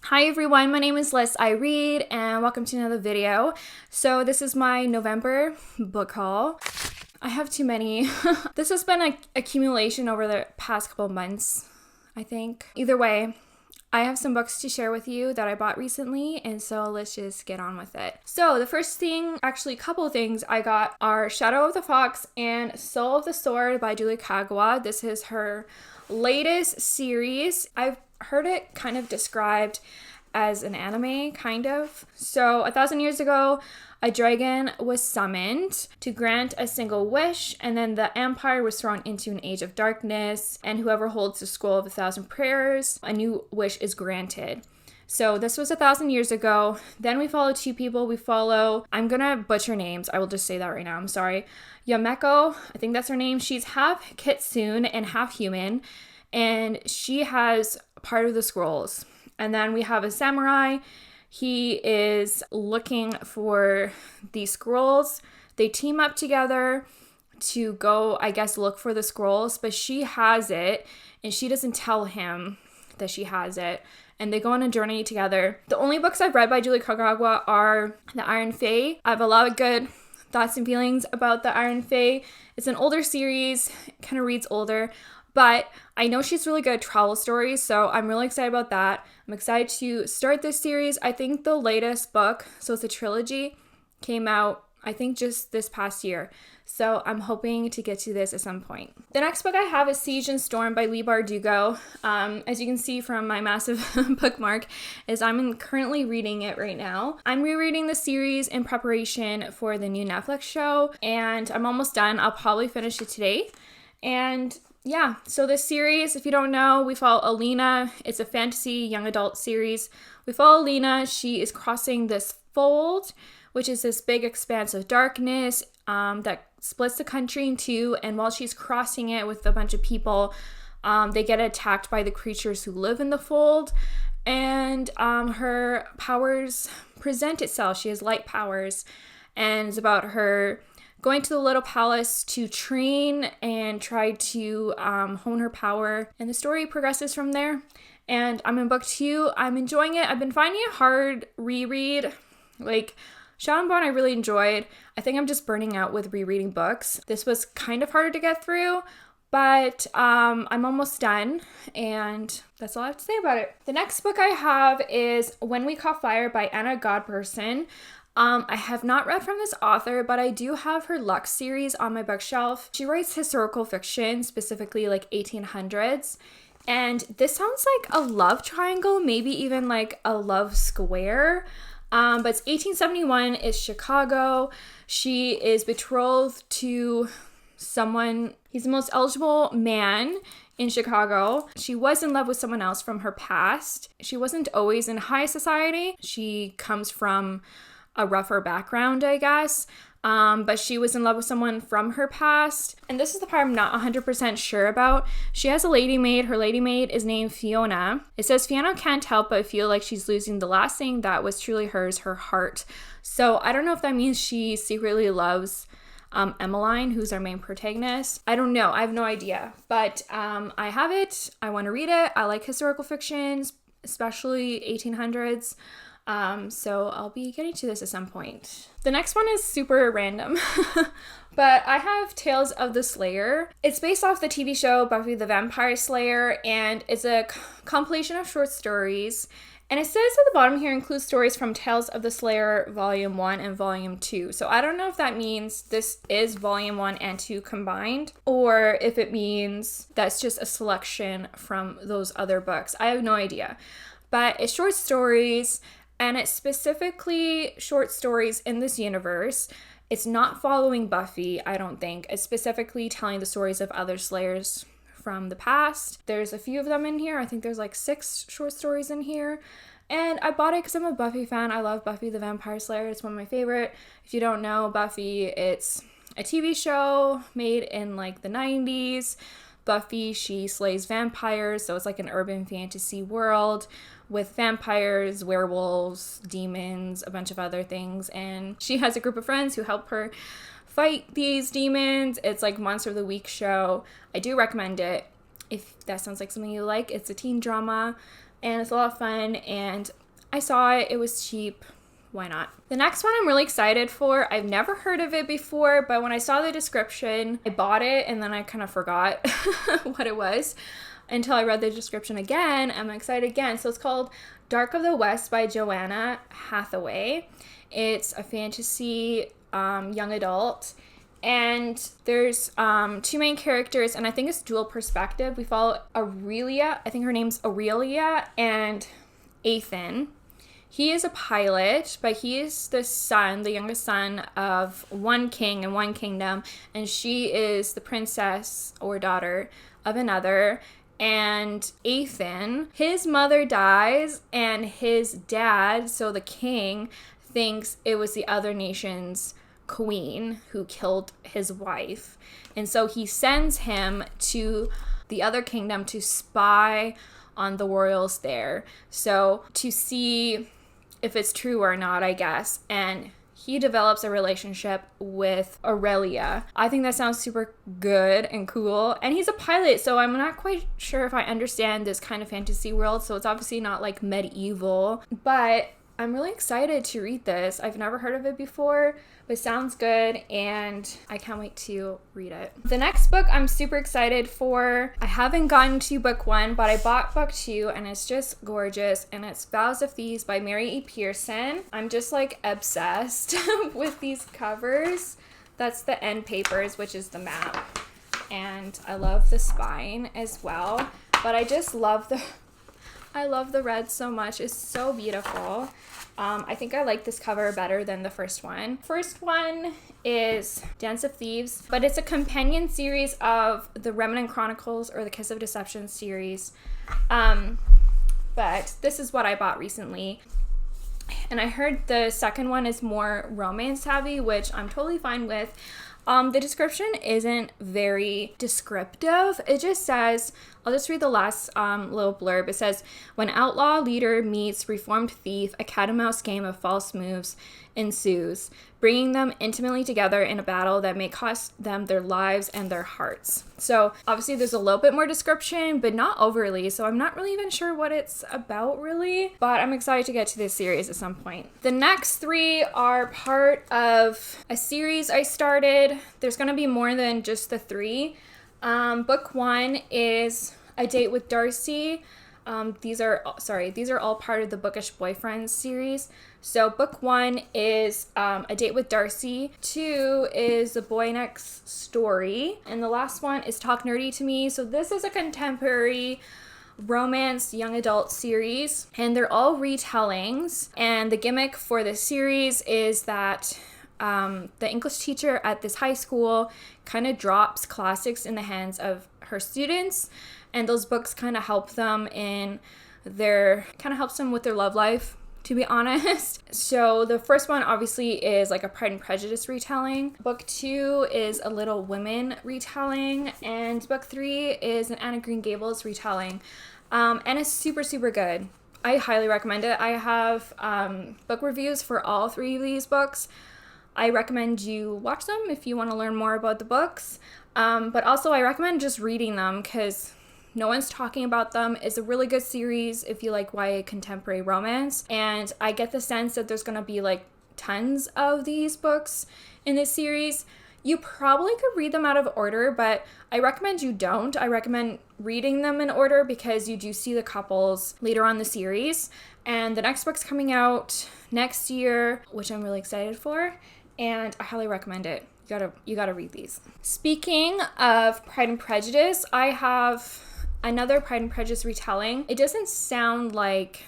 Hi everyone, my name is Liz I Read and welcome to another video. So this is my November book haul. I have too many. This has been an accumulation over the past couple months, I think. Either way, I have some books to share with you that I bought recently, and so let's just get on with it. So the first thing, actually a couple of things I got are Shadow of the Fox and Soul of the Sword by Julie Kagawa. This is her latest series. I've heard it kind of described as an anime, kind of. So 1,000 years ago, a dragon was summoned to grant a single wish, and then the empire was thrown into an age of darkness, and whoever holds the scroll of 1,000 prayers, a new wish is granted. So this was 1,000 years ago. Then we follow two people. We follow, I'm gonna butcher names, I will just say that right now, I'm sorry. Yameko, I think that's her name. She's half kitsune and half human, and she has part of the scrolls. And then we have a samurai. He is looking for these scrolls. They team up together to go, I guess, look for the scrolls, but she has it and she doesn't tell him that she has it. And they go on a journey together. The only books I've read by Julie Kagawa are The Iron Fae. I have a lot of good thoughts and feelings about The Iron Fae. It's an older series, kind of reads older, but I know she's really good at travel stories, so I'm really excited about that. I'm excited to start this series. I think the latest book, so it's a trilogy, came out, I think, just this past year. So I'm hoping to get to this at some point. The next book I have is Siege and Storm by Leigh Bardugo. As you can see from my massive bookmark, is I'm currently reading it right now. I'm rereading the series in preparation for the new Netflix show, and I'm almost done. I'll probably finish it today. And yeah, so this series, if you don't know, we follow Alina. It's a fantasy young adult series. We follow Alina. She is crossing this fold, which is this big expanse of darkness that splits the country in two. And while she's crossing it with a bunch of people, they get attacked by the creatures who live in the fold. And her powers present itself. She has light powers. And it's about her going to the little palace to train and try to hone her power. And the story progresses from there. And I'm in book 2. I'm enjoying it. I've been finding it hard reread. Like, Shadow and Bone I really enjoyed. I think I'm just burning out with rereading books. This was kind of harder to get through, but I'm almost done, and that's all I have to say about it. The next book I have is When We Caught Fire by Anna Godperson. I have not read from this author, but I do have her Lux series on my bookshelf. She writes historical fiction, specifically like 1800s. And this sounds like a love triangle, maybe even like a love square. But it's 1871, it's Chicago. She is betrothed to someone, he's the most eligible man in Chicago. She was in love with someone else from her past. She wasn't always in high society. She comes from a rougher background, I guess. But she was in love with someone from her past. And this is the part I'm not 100% sure about. She has a lady maid. Her lady maid is named Fiona. It says Fiona can't help but feel like she's losing the last thing that was truly hers, her heart. So I don't know if that means she secretly loves Emmeline, who's our main protagonist. I don't know. I have no idea. But I have it. I want to read it. I like historical fictions, especially 1800s. So I'll be getting to this at some point. The next one is super random, but I have Tales of the Slayer. It's based off the TV show Buffy the Vampire Slayer, and it's a compilation of short stories. And it says at the bottom here includes stories from Tales of the Slayer Volume 1 and Volume 2. So I don't know if that means this is Volume 1 and 2 combined, or if it means that's just a selection from those other books. I have no idea. But it's short stories, and it's specifically short stories in this universe. It's not following Buffy, I don't think. It's specifically telling the stories of other Slayers from the past. There's a few of them in here. I think there's like 6 short stories in here. And I bought it because I'm a Buffy fan. I love Buffy the Vampire Slayer. It's one of my favorite. If you don't know, Buffy, it's a TV show made in like the 90s. Buffy, she slays vampires, so it's like an urban fantasy world with vampires, werewolves, demons, a bunch of other things, and she has a group of friends who help her fight these demons. It's like Monster of the Week show. I do recommend it if that sounds like something you like. It's a teen drama, and it's a lot of fun, and I saw it. It was cheap. Why not? The next one I'm really excited for. I've never heard of it before, but when I saw the description, I bought it, and then I kind of forgot what it was until I read the description again. I'm excited again. So it's called Dark of the West by Joanna Hathaway. It's a fantasy young adult, and there's two main characters, and I think it's dual perspective. We follow Aurelia, I think her name's Aurelia, and Ethan. He is a pilot, but he is the son, the youngest son of one king in one kingdom, and she is the princess or daughter of another. And Ethan, his mother dies, and his dad, so the king, thinks it was the other nation's queen who killed his wife. And so he sends him to the other kingdom to spy on the royals there. So to see if it's true or not, I guess. And he develops a relationship with Aurelia. I think that sounds super good and cool. And he's a pilot, so I'm not quite sure if I understand this kind of fantasy world. So it's obviously not like medieval, but I'm really excited to read this. I've never heard of it before, but it sounds good, and I can't wait to read it. The next book I'm super excited for. I haven't gotten to book 1, but I bought book 2, and it's just gorgeous, and it's Vows of Thieves by Mary E. Pearson. I'm just like obsessed with these covers. That's the end papers, which is the map, and I love the spine as well, but I just love the red so much. It's so beautiful. I think I like this cover better than the first one. First one is Dance of Thieves, but it's a companion series of the Remnant Chronicles or the Kiss of Deception series. But this is what I bought recently. And I heard the second one is more romance heavy, which I'm totally fine with. The description isn't very descriptive. It just says, I'll just read the last little blurb. It says, when outlaw leader meets reformed thief, a cat and mouse game of false moves ensues, bringing them intimately together in a battle that may cost them their lives and their hearts. So obviously there's a little bit more description, but not overly. So I'm not really even sure what it's about really, but I'm excited to get to this series at some point. The next 3 are part of a series I started. There's going to be more than just the 3. Book 1 is A Date with Darcy. These are all part of the Bookish Boyfriends series. So book 1 is A Date with Darcy. 2 is The Boy Next Story. And the last one is Talk Nerdy to Me. So this is a contemporary romance young adult series, and they're all retellings. And the gimmick for this series is that the English teacher at this high school kind of drops classics in the hands of her students, and those books kind of help them with their love life, to be honest. So the first one obviously is like a Pride and Prejudice retelling. Book 2 is a Little Women retelling, and book 3 is an Anne of Green Gables retelling. And it's super, super good. I highly recommend it. I have book reviews for all 3 of these books. I recommend you watch them if you want to learn more about the books. But also I recommend just reading them because no one's talking about them. It's a really good series if you like YA contemporary romance. And I get the sense that there's going to be like tons of these books in this series. You probably could read them out of order, but I recommend you don't. I recommend reading them in order because you do see the couples later on the series. And the next book's coming out next year, which I'm really excited for, and I highly recommend it. You gotta read these. Speaking of Pride and Prejudice, I have another Pride and Prejudice retelling. It doesn't sound like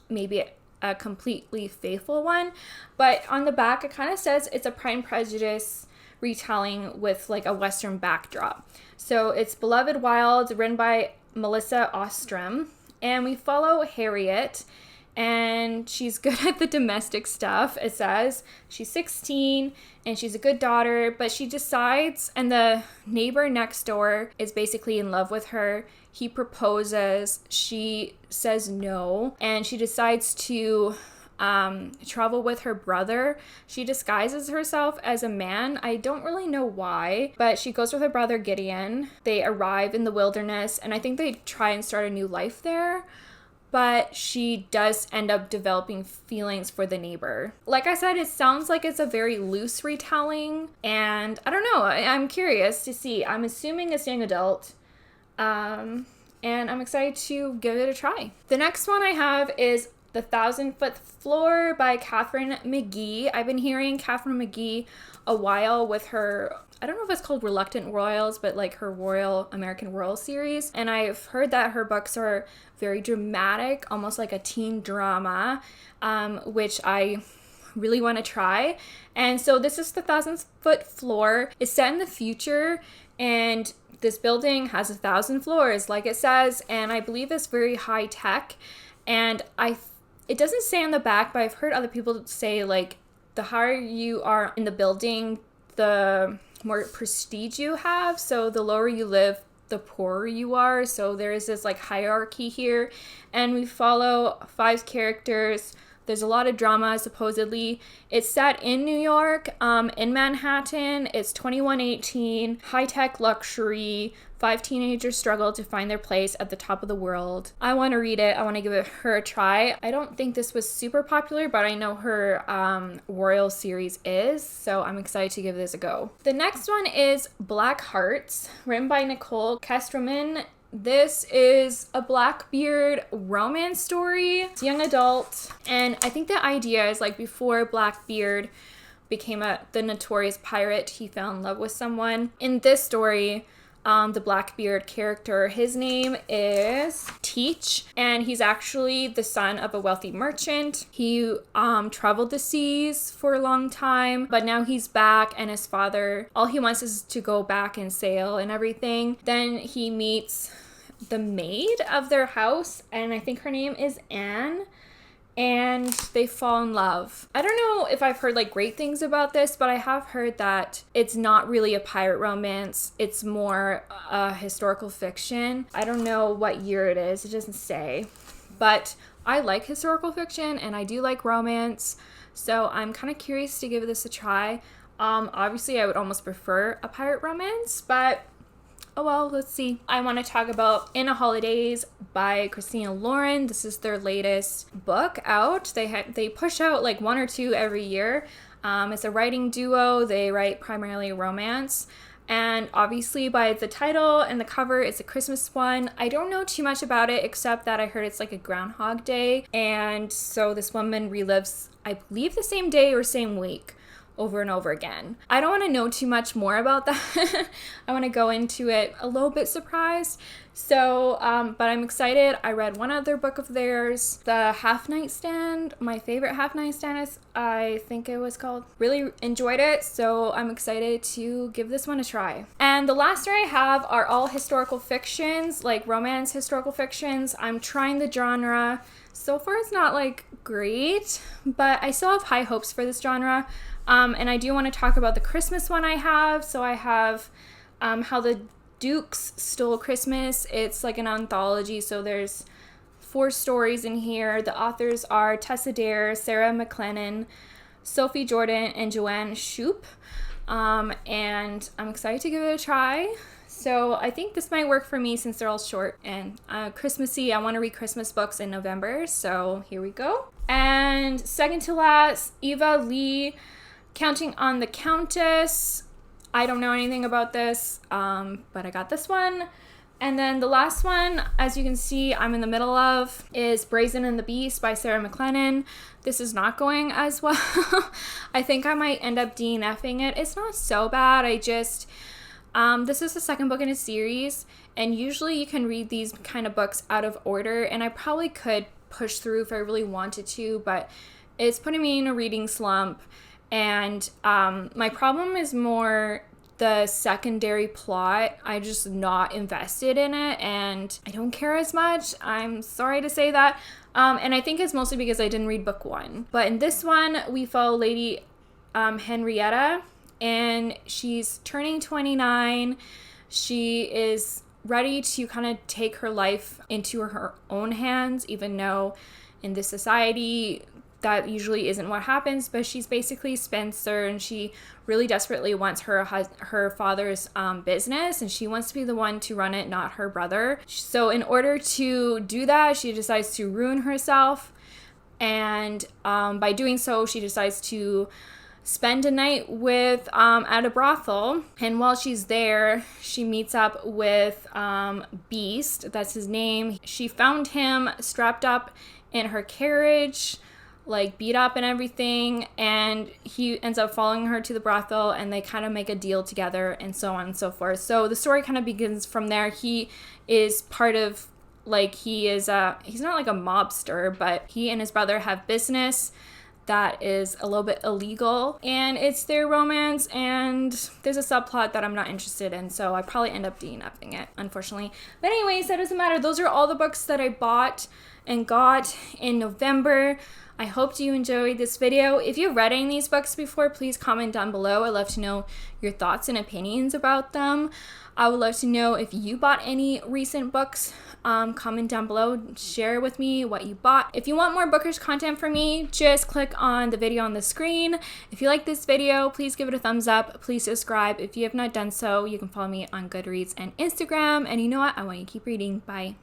maybe a completely faithful one, but on the back it kind of says it's a Pride and Prejudice retelling with like a Western backdrop. So it's Beloved Wild, written by Melissa Ostrom, and we follow Harriet, and she's good at the domestic stuff. It says she's 16 and she's a good daughter, but she decides, and the neighbor next door is basically in love with her. He proposes, she says no, and she decides to travel with her brother. She disguises herself as a man. I don't really know why, but she goes with her brother Gideon. They arrive in the wilderness, and I think they try and start a new life there. but she does end up developing feelings for the neighbor. Like I said, it sounds like it's a very loose retelling, and I don't know, I'm curious to see. I'm assuming it's young adult, and I'm excited to give it a try. The next one I have is The 1,000-Foot Floor by Catherine McGee. I've been hearing Catherine McGee a while with her, I don't know if it's called Reluctant Royals, but like her American Royal series. And I've heard that her books are very dramatic, almost like a teen drama, which I really want to try. And so this is The 1,000-Foot Floor. It's set in the future, and this building has 1,000 floors, like it says, and I believe it's very high tech. And it doesn't say on the back, but I've heard other people say, like, the higher you are in the building, the more prestige you have. So the lower you live, the poorer you are. So there is this like hierarchy here, and we follow 5 characters. There's a lot of drama, supposedly. It's set in New York, in Manhattan. It's 2118, high-tech luxury. 5 teenagers struggle to find their place at the top of the world. I want to read it. I want to give her a try. I don't think this was super popular, but I know her Royal series is, so I'm excited to give this a go. The next one is Black Hearts, written by Nicole Kesterman. This is a Blackbeard romance story. It's young adult, and I think the idea is like before Blackbeard became the notorious pirate, he fell in love with someone. In this story, the Blackbeard character, his name is Teach, and he's actually the son of a wealthy merchant. He traveled the seas for a long time, but now he's back, and his father, all he wants is to go back and sail and everything. Then he meets the maid of their house, and I think her name is Anne, and they fall in love. I don't know if I've heard like great things about this, but I have heard that it's not really a pirate romance. It's more a historical fiction. I don't know what year it is. It doesn't say. But I like historical fiction, and I do like romance. So I'm kind of curious to give this a try. Obviously, I would almost prefer a pirate romance, but oh well, let's see. I want to talk about In a Holidays by Christina Lauren. This is their latest book out. They push out like 1 or 2 every year. It's a writing duo. They write primarily romance. And obviously by the title and the cover, it's a Christmas one. I don't know too much about it, except that I heard it's like a Groundhog Day. And so this woman relives, I believe, the same day or same week over and over again. I don't want to know too much more about that. I want to go into it a little bit surprised. So, but I'm excited. I read one other book of theirs, The Half Nightstand. My favorite Half Nightstand is, I think it was called. Really enjoyed it, so I'm excited to give this one a try. And the last three I have are all historical fictions, like romance historical fictions. I'm trying the genre. So far it's not like great, but I still have high hopes for this genre. And I do want to talk about the Christmas one I have. So I have How the Dukes Stole Christmas. It's like an anthology, so there's 4 stories in here. The authors are Tessa Dare, Sarah McLennan, Sophie Jordan, and Joanne Shoup. And I'm excited to give it a try. So I think this might work for me since they're all short and Christmassy. I want to read Christmas books in November, so here we go. And second to last, Eva Lee, Counting on the Countess. I don't know anything about this, but I got this one. And then the last one, as you can see, I'm in the middle of, is Brazen and the Beast by Sarah McLennan. This is not going as well. I think I might end up DNFing it. It's not so bad. This is the second book in a series, and usually you can read these kind of books out of order, and I probably could push through if I really wanted to, but it's putting me in a reading slump. And my problem is more the secondary plot. I'm just not invested in it, and I don't care as much. I'm sorry to say that. And I think it's mostly because I didn't read book 1. But in this one, we follow Lady Henrietta, and she's turning 29. She is ready to kind of take her life into her own hands, even though in this society, that usually isn't what happens, but she's basically spinster and she really desperately wants her father's business, and she wants to be the one to run it, not her brother. So in order to do that, she decides to ruin herself, and by doing so, she decides to spend a night with at a brothel. And while she's there, she meets up with Beast, that's his name. She found him strapped up in her carriage, like beat up and everything, and he ends up following her to the brothel, and they kind of make a deal together and so on and so forth. So the story kind of begins from there. He is part of, like, he's not like a mobster, but he and his brother have business that is a little bit illegal, and it's their romance, and there's a subplot that I'm not interested in, so I probably end up DNFing it, unfortunately. But anyways, that doesn't matter. Those are all the books that I bought and got in November. I hope you enjoyed this video. If you've read any of these books before, please comment down below. I'd love to know your thoughts and opinions about them. I would love to know if you bought any recent books. Comment down below, share with me what you bought. If you want more bookish content from me, just click on the video on the screen. If you like this video, please give it a thumbs up. Please subscribe. If you have not done so, you can follow me on Goodreads and Instagram. And you know what? I want you to keep reading. Bye.